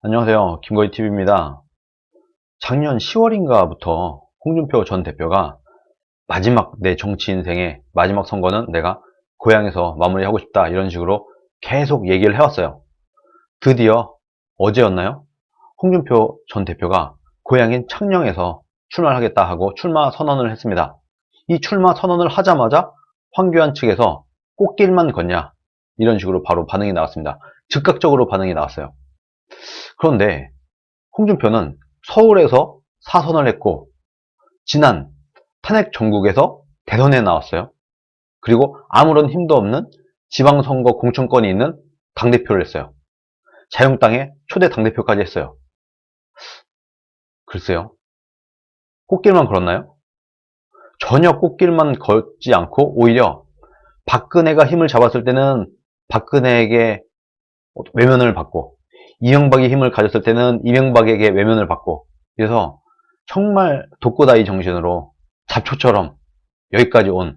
안녕하세요. 김거희TV입니다. 작년 10월인가부터 홍준표 전 대표가 마지막 내 정치 인생의 마지막 선거는 내가 고향에서 마무리하고 싶다 이런 식으로 계속 얘기를 해왔어요. 드디어 어제였나요? 홍준표 전 대표가 고향인 창녕에서 출마하겠다 하고 출마 선언을 했습니다. 이 출마 선언을 하자마자 황교안 측에서 꽃길만 걷냐 이런 식으로 바로 반응이 나왔습니다. 즉각적으로 반응이 나왔어요. 그런데 홍준표는 서울에서 사선을 했고 지난 탄핵 전국에서 대선에 나왔어요. 그리고 아무런 힘도 없는 지방선거 공천권이 있는 당대표를 했어요. 자유한국당의 초대 당대표까지 했어요. 글쎄요. 꽃길만 걸었나요? 전혀 꽃길만 걷지 않고 오히려 박근혜가 힘을 잡았을 때는 박근혜에게 외면을 받고 이명박이 힘을 가졌을 때는 이명박에게 외면을 받고 그래서 정말 독고다이 정신으로 잡초처럼 여기까지 온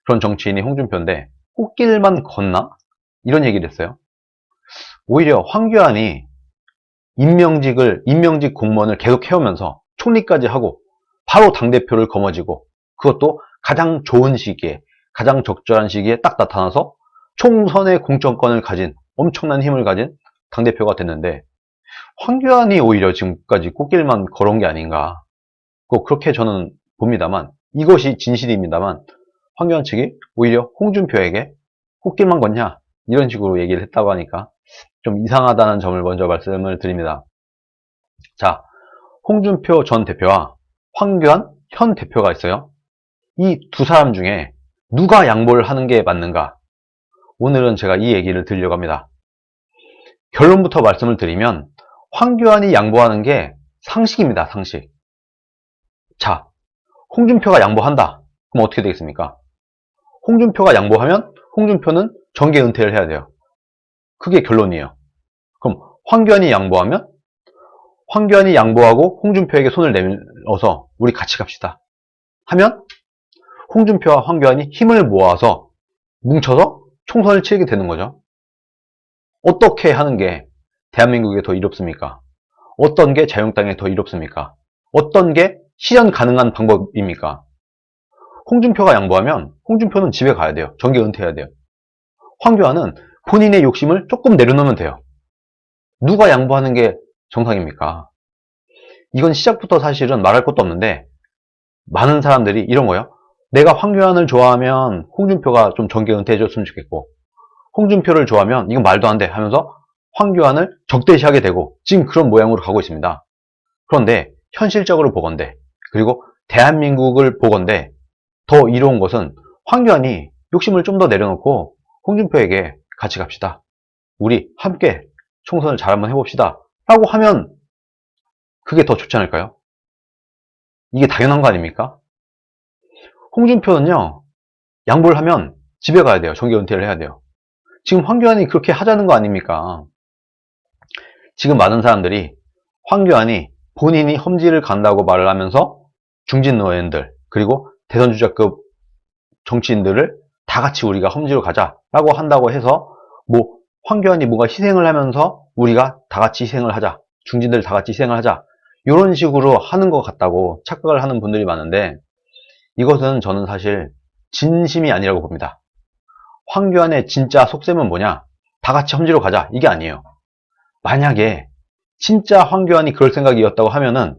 그런 정치인이 홍준표인데 꽃길만 걷나? 이런 얘기를 했어요. 오히려 황교안이 임명직 공무원을 계속 해오면서 총리까지 하고 바로 당대표를 거머쥐고 그것도 가장 좋은 시기에 가장 적절한 시기에 딱 나타나서 총선의 공천권을 가진 엄청난 힘을 가진 당대표가 됐는데 황교안이 오히려 지금까지 꽃길만 걸어온 게 아닌가 꼭 그렇게 저는 봅니다만 이것이 진실입니다만 황교안 측이 오히려 홍준표에게 꽃길만 걷냐 이런 식으로 얘기를 했다고 하니까 좀 이상하다는 점을 먼저 말씀을 드립니다. 자, 홍준표 전 대표와 황교안 현 대표가 있어요. 이 두 사람 중에 누가 양보를 하는 게 맞는가? 오늘은 제가 이 얘기를 드리려고 합니다. 결론부터 말씀을 드리면 황교안이 양보하는 게 상식입니다. 상식. 자, 홍준표가 양보한다. 그럼 어떻게 되겠습니까? 홍준표가 양보하면 홍준표는 정계 은퇴를 해야 돼요. 그게 결론이에요. 그럼 황교안이 양보하면 황교안이 양보하고 홍준표에게 손을 내밀어서 우리 같이 갑시다. 하면 홍준표와 황교안이 힘을 모아서 뭉쳐서 총선을 치르게 되는 거죠. 어떻게 하는 게 대한민국에 더 이롭습니까? 어떤 게 자유한국당에 더 이롭습니까? 어떤 게 실현 가능한 방법입니까? 홍준표가 양보하면 홍준표는 집에 가야 돼요. 정계 은퇴해야 돼요. 황교안은 본인의 욕심을 조금 내려놓으면 돼요. 누가 양보하는 게 정상입니까? 이건 시작부터 사실은 말할 것도 없는데 많은 사람들이 이런 거예요. 내가 황교안을 좋아하면 홍준표가 좀 정계 은퇴해줬으면 좋겠고 홍준표를 좋아하면 이건 말도 안 돼 하면서 황교안을 적대시하게 되고 지금 그런 모양으로 가고 있습니다. 그런데 현실적으로 보건대 그리고 대한민국을 보건대 더 이로운 것은 황교안이 욕심을 좀 더 내려놓고 홍준표에게 같이 갑시다. 우리 함께 총선을 잘 한번 해봅시다. 라고 하면 그게 더 좋지 않을까요? 이게 당연한 거 아닙니까? 홍준표는요. 양보를 하면 집에 가야 돼요. 정계 은퇴를 해야 돼요. 지금 황교안이 그렇게 하자는 거 아닙니까? 지금 많은 사람들이 황교안이 본인이 험지를 간다고 말을 하면서 중진 의원들 그리고 대선 주자급 정치인들을 다 같이 우리가 험지로 가자라고 한다고 해서 뭐 황교안이 뭔가 희생을 하면서 우리가 다 같이 희생을 하자 중진들 다 같이 희생을 하자 이런 식으로 하는 것 같다고 착각을 하는 분들이 많은데 이것은 저는 사실 진심이 아니라고 봅니다. 황교안의 진짜 속셈은 뭐냐? 다 같이 험지로 가자 이게 아니에요. 만약에 진짜 황교안이 그럴 생각이었다고 하면은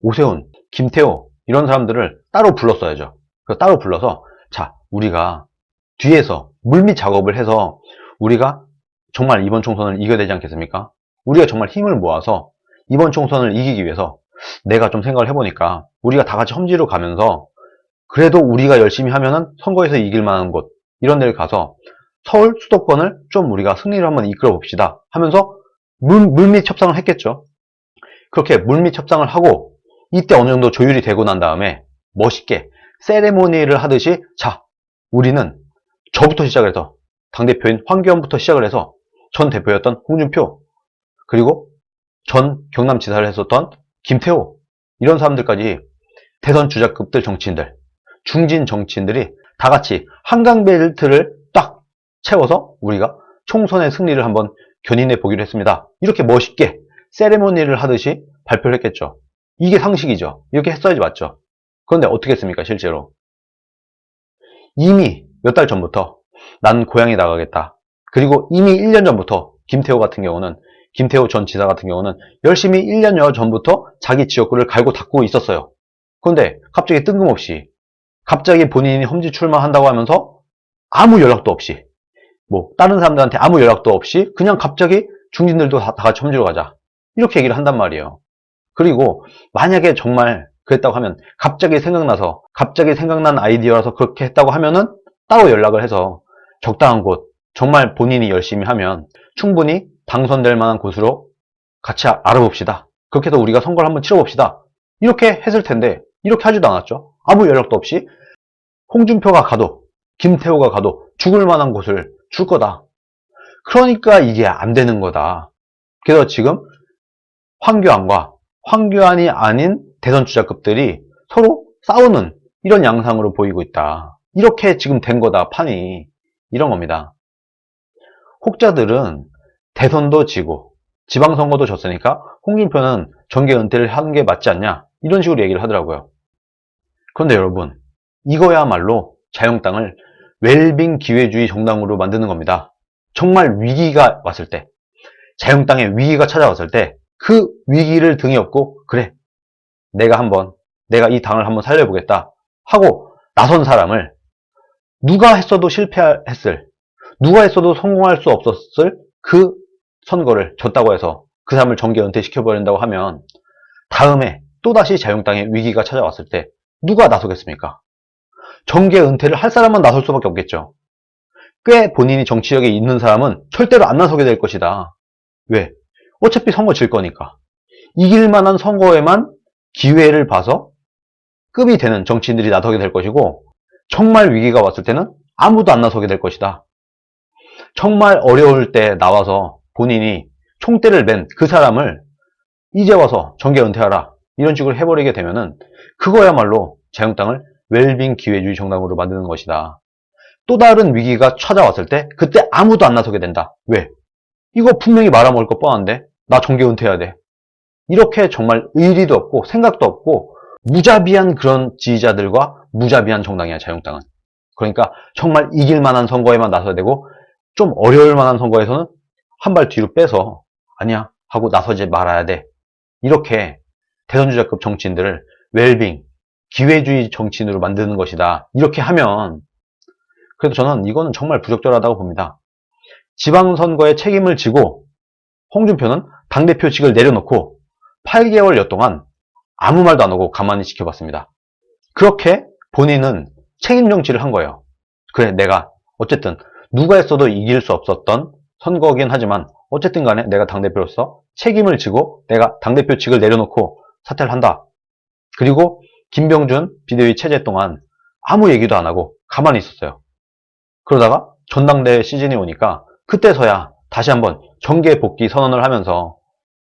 오세훈, 김태호 이런 사람들을 따로 불렀어야죠. 따로 불러서 자 우리가 뒤에서 물밑 작업을 해서 우리가 정말 이번 총선을 이겨야 되지 않겠습니까? 우리가 정말 힘을 모아서 이번 총선을 이기기 위해서 내가 좀 생각을 해보니까 우리가 다 같이 험지로 가면서 그래도 우리가 열심히 하면은 선거에서 이길 만한 곳 이런 데를 가서 서울 수도권을 좀 우리가 승리를 한번 이끌어 봅시다 하면서 물밑 협상을 했겠죠. 그렇게 물밑 협상을 하고 이때 어느 정도 조율이 되고 난 다음에 멋있게 세레모니를 하듯이 자 우리는 저부터 시작을 해서 당대표인 황교안부터 시작을 해서 전 대표였던 홍준표 그리고 전 경남지사를 했었던 김태호 이런 사람들까지 대선 주자급들 정치인들 중진 정치인들이 다 같이 한강벨트를 딱 채워서 우리가 총선의 승리를 한번 견인해 보기로 했습니다. 이렇게 멋있게 세레모니를 하듯이 발표를 했겠죠. 이게 상식이죠. 이렇게 했어야지 맞죠. 그런데 어떻게 했습니까, 실제로? 이미 몇 달 전부터 난 고향에 나가겠다. 그리고 이미 1년 전부터 김태호 전 지사 같은 경우는 열심히 1년여 전부터 자기 지역구를 갈고 닦고 있었어요. 그런데 갑자기 뜬금없이 갑자기 본인이 험지 출마한다고 하면서 아무 연락도 없이 다른 사람들한테 아무 연락도 없이 그냥 갑자기 중진들도 다 같이 험지로 가자. 이렇게 얘기를 한단 말이에요. 그리고 만약에 정말 그랬다고 하면 갑자기 생각난 아이디어라서 그렇게 했다고 하면은 따로 연락을 해서 적당한 곳, 정말 본인이 열심히 하면 충분히 당선될 만한 곳으로 같이 알아봅시다. 그렇게 해서 우리가 선거를 한번 치러봅시다. 이렇게 했을 텐데 이렇게 하지도 않았죠. 아무 연락도 없이 홍준표가 가도 김태호가 가도 죽을 만한 곳을 줄 거다. 그러니까 이게 안 되는 거다. 그래서 지금 황교안이 아닌 대선 주자급들이 서로 싸우는 이런 양상으로 보이고 있다. 이렇게 지금 된 거다, 판이. 이런 겁니다. 혹자들은 대선도 지고 지방선거도 졌으니까 홍준표는 정계 은퇴를 하는 게 맞지 않냐, 이런 식으로 얘기를 하더라고요. 그런데 여러분, 이거야말로 자유한국당을 웰빙 기회주의 정당으로 만드는 겁니다. 정말 위기가 왔을 때, 자유한국당에 위기가 찾아왔을 때 그 위기를 등에 업고 그래, 내가 이 당을 한번 살려보겠다 하고 나선 사람을 누가 했어도 누가 했어도 성공할 수 없었을 그 선거를 졌다고 해서 그 사람을 정계 은퇴시켜버린다고 하면 다음에 또다시 자유한국당에 위기가 찾아왔을 때 누가 나서겠습니까? 정계 은퇴를 할 사람만 나설 수밖에 없겠죠. 꽤 본인이 정치력이 있는 사람은 절대로 안 나서게 될 것이다. 왜? 어차피 선거 질 거니까. 이길 만한 선거에만 기회를 봐서 급이 되는 정치인들이 나서게 될 것이고, 정말 위기가 왔을 때는 아무도 안 나서게 될 것이다. 정말 어려울 때 나와서 본인이 총대를 맨 그 사람을 이제 와서 정계 은퇴하라, 이런 식으로 해버리게 되면은 그거야말로 자유한국당을 웰빙 기회주의 정당으로 만드는 것이다. 또 다른 위기가 찾아왔을 때 그때 아무도 안 나서게 된다. 왜? 이거 분명히 말아먹을 거 뻔한데 나 정계 은퇴해야 돼. 이렇게 정말 의리도 없고 생각도 없고 무자비한 그런 지지자들과 무자비한 정당이야, 자유한국당은. 그러니까 정말 이길 만한 선거에만 나서야 되고, 좀 어려울 만한 선거에서는 한 발 뒤로 빼서 아니야 하고 나서지 말아야 돼. 이렇게 대선주자급 정치인들을 웰빙, 기회주의 정치인으로 만드는 것이다. 이렇게 하면, 그래도 저는 이거는 정말 부적절하다고 봅니다. 지방선거에 책임을 지고 홍준표는 당대표직을 내려놓고 8개월여 동안 아무 말도 안 하고 가만히 지켜봤습니다. 그렇게 본인은 책임 정치를 한 거예요. 그래, 내가 어쨌든 누가 했어도 이길 수 없었던 선거긴 하지만 어쨌든 간에 내가 당대표로서 책임을 지고 내가 당대표직을 내려놓고 사퇴를 한다. 그리고 김병준 비대위 체제 동안 아무 얘기도 안 하고 가만히 있었어요. 그러다가 전당대회 시즌이 오니까 그때서야 다시 한번 정계 복귀 선언을 하면서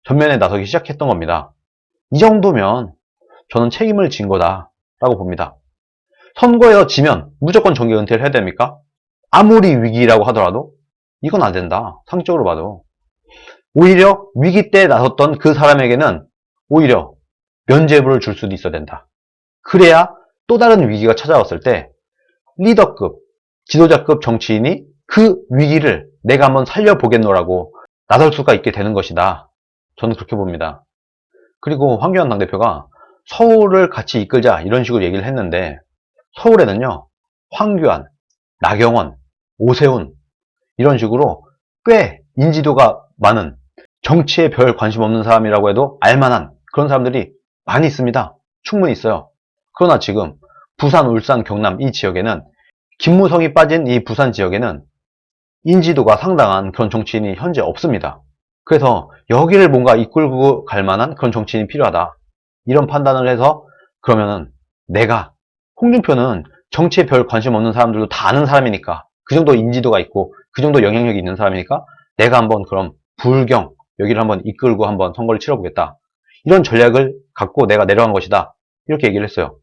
전면에 나서기 시작했던 겁니다. 이 정도면 저는 책임을 진 거다라고 봅니다. 선거에서 지면 무조건 정계 은퇴를 해야 됩니까? 아무리 위기라고 하더라도 이건 안 된다. 상식적으로 봐도. 오히려 위기 때 나섰던 그 사람에게는 오히려 면죄부를 줄 수도 있어야 된다. 그래야 또 다른 위기가 찾아왔을 때 리더급, 지도자급 정치인이 그 위기를 내가 한번 살려보겠노라고 나설 수가 있게 되는 것이다. 저는 그렇게 봅니다. 그리고 황교안 당대표가 서울을 같이 이끌자 이런 식으로 얘기를 했는데, 서울에는요 황교안, 나경원, 오세훈 이런 식으로 꽤 인지도가 많은, 정치에 별 관심 없는 사람이라고 해도 알만한 그런 사람들이 많이 있습니다. 충분히 있어요. 그러나 지금 부산, 울산, 경남 이 지역에는, 김무성이 빠진 이 부산 지역에는 인지도가 상당한 그런 정치인이 현재 없습니다. 그래서 여기를 뭔가 이끌고 갈 만한 그런 정치인이 필요하다. 이런 판단을 해서, 그러면은 홍준표는 정치에 별 관심 없는 사람들도 다 아는 사람이니까, 그 정도 인지도가 있고 그 정도 영향력이 있는 사람이니까 내가 한번 그럼 여기를 한번 이끌고 한번 선거를 치러보겠다. 이런 전략을 갖고 내가 내려간 것이다. 이렇게 얘기를 했어요.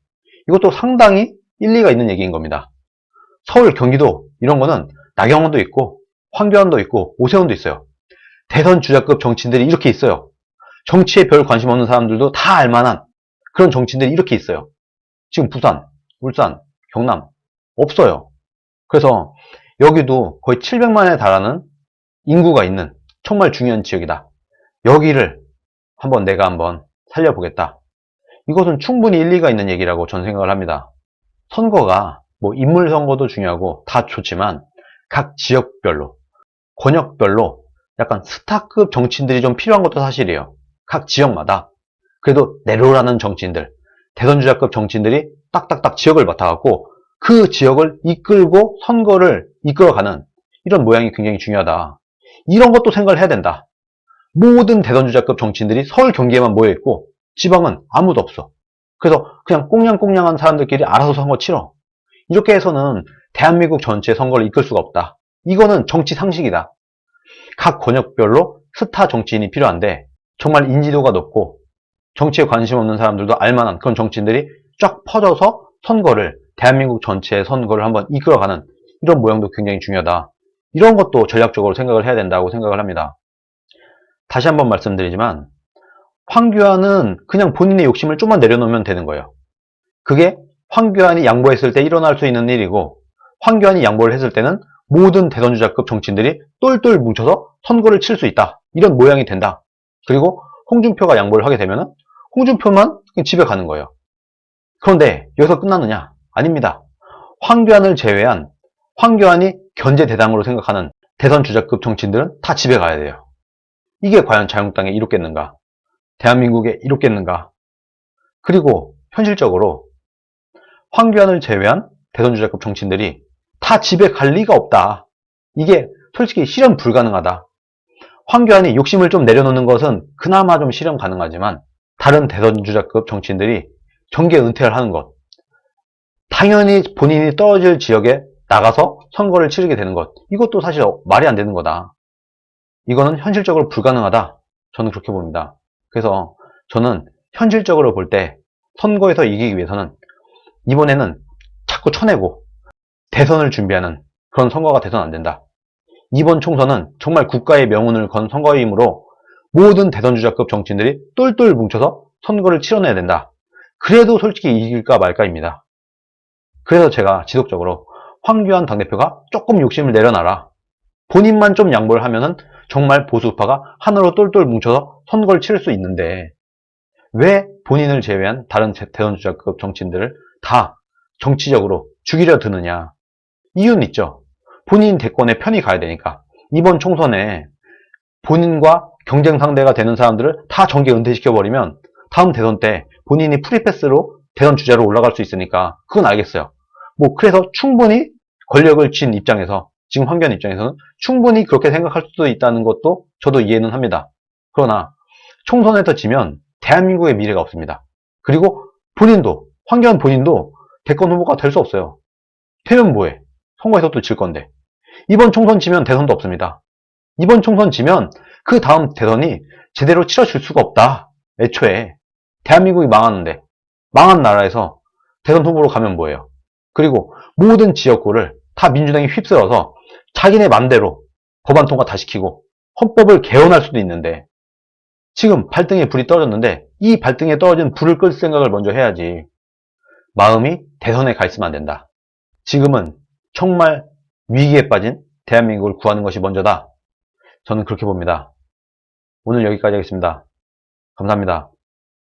이것도 상당히 일리가 있는 얘기인 겁니다. 서울, 경기도 이런 거는 나경원도 있고 황교안도 있고 오세훈도 있어요. 대선 주자급 정치인들이 이렇게 있어요. 정치에 별 관심 없는 사람들도 다 알만한 그런 정치인들이 이렇게 있어요. 지금 부산, 울산, 경남 없어요. 그래서 여기도 거의 700만에 달하는 인구가 있는 정말 중요한 지역이다. 여기를 내가 한번 살려보겠다. 이것은 충분히 일리가 있는 얘기라고 저는 생각을 합니다. 선거가 인물 선거도 중요하고 다 좋지만 각 지역별로, 권역별로 약간 스타급 정치인들이 좀 필요한 것도 사실이에요. 각 지역마다. 그래도 내로라는 정치인들, 대선주자급 정치인들이 딱딱딱 지역을 맡아갖고 그 지역을 이끌고 선거를 이끌어가는 이런 모양이 굉장히 중요하다. 이런 것도 생각을 해야 된다. 모든 대선주자급 정치인들이 서울 경기에만 모여있고 지방은 아무도 없어. 그래서 그냥 꽁냥꽁냥한 사람들끼리 알아서 선거 치러. 이렇게 해서는 대한민국 전체 선거를 이끌 수가 없다. 이거는 정치 상식이다. 각 권역별로 스타 정치인이 필요한데 정말 인지도가 높고 정치에 관심 없는 사람들도 알만한 그런 정치인들이 쫙 퍼져서 선거를, 대한민국 전체의 선거를 한번 이끌어가는 이런 모양도 굉장히 중요하다. 이런 것도 전략적으로 생각을 해야 된다고 생각을 합니다. 다시 한번 말씀드리지만 황교안은 그냥 본인의 욕심을 좀만 내려놓으면 되는 거예요. 그게 황교안이 양보했을 때 일어날 수 있는 일이고, 황교안이 양보를 했을 때는 모든 대선주자급 정치인들이 똘똘 뭉쳐서 선거를 칠 수 있다. 이런 모양이 된다. 그리고 홍준표가 양보를 하게 되면 홍준표만 집에 가는 거예요. 그런데 여기서 끝나느냐? 아닙니다. 황교안을 제외한, 황교안이 견제 대상으로 생각하는 대선주자급 정치인들은 다 집에 가야 돼요. 이게 과연 자유한국당에 이롭겠는가? 대한민국에 이롭겠는가? 그리고 현실적으로 황교안을 제외한 대선주자급 정치인들이 다 집에 갈 리가 없다. 이게 솔직히 실현 불가능하다. 황교안이 욕심을 좀 내려놓는 것은 그나마 좀 실현 가능하지만 다른 대선주자급 정치인들이 정계 은퇴를 하는 것, 당연히 본인이 떨어질 지역에 나가서 선거를 치르게 되는 것, 이것도 사실 말이 안 되는 거다. 이거는 현실적으로 불가능하다. 저는 그렇게 봅니다. 그래서 저는 현실적으로 볼 때 선거에서 이기기 위해서는 이번에는 자꾸 쳐내고 대선을 준비하는 그런 선거가 돼서는 안 된다. 이번 총선은 정말 국가의 명운을 건 선거이므로 모든 대선주자급 정치인들이 똘똘 뭉쳐서 선거를 치러내야 된다. 그래도 솔직히 이길까 말까입니다. 그래서 제가 지속적으로 황교안 당대표가 조금 욕심을 내려놔라. 본인만 좀 양보를 하면은 정말 보수파가 하나로 똘똘 뭉쳐서 선거를 치를 수 있는데 왜 본인을 제외한 다른 대선주자급 정치인들을 다 정치적으로 죽이려 드느냐. 이유는 있죠. 본인 대권에 편히 가야 되니까. 이번 총선에 본인과 경쟁 상대가 되는 사람들을 다 정계 은퇴시켜버리면 다음 대선 때 본인이 프리패스로 대선 주자로 올라갈 수 있으니까 그건 알겠어요. 그래서 충분히 권력을 쥔 입장에서, 지금 황교안 입장에서는 충분히 그렇게 생각할 수도 있다는 것도 저도 이해는 합니다. 그러나 총선에서 지면 대한민국의 미래가 없습니다. 그리고 본인도, 황교안 본인도 대권 후보가 될 수 없어요. 되면 뭐해? 선거에서 또 질 건데. 이번 총선 지면 대선도 없습니다. 이번 총선 지면 그 다음 대선이 제대로 치러질 수가 없다. 애초에 대한민국이 망하는데, 망한 나라에서 대선 후보로 가면 뭐예요? 그리고 모든 지역구를 다 민주당이 휩쓸어서 자기네 맘대로 법안 통과 다 시키고 헌법을 개헌할 수도 있는데, 지금 발등에 불이 떨어졌는데 이 발등에 떨어진 불을 끌 생각을 먼저 해야지. 마음이 대선에 가 있으면 안 된다. 지금은 정말 위기에 빠진 대한민국을 구하는 것이 먼저다. 저는 그렇게 봅니다. 오늘 여기까지 하겠습니다. 감사합니다.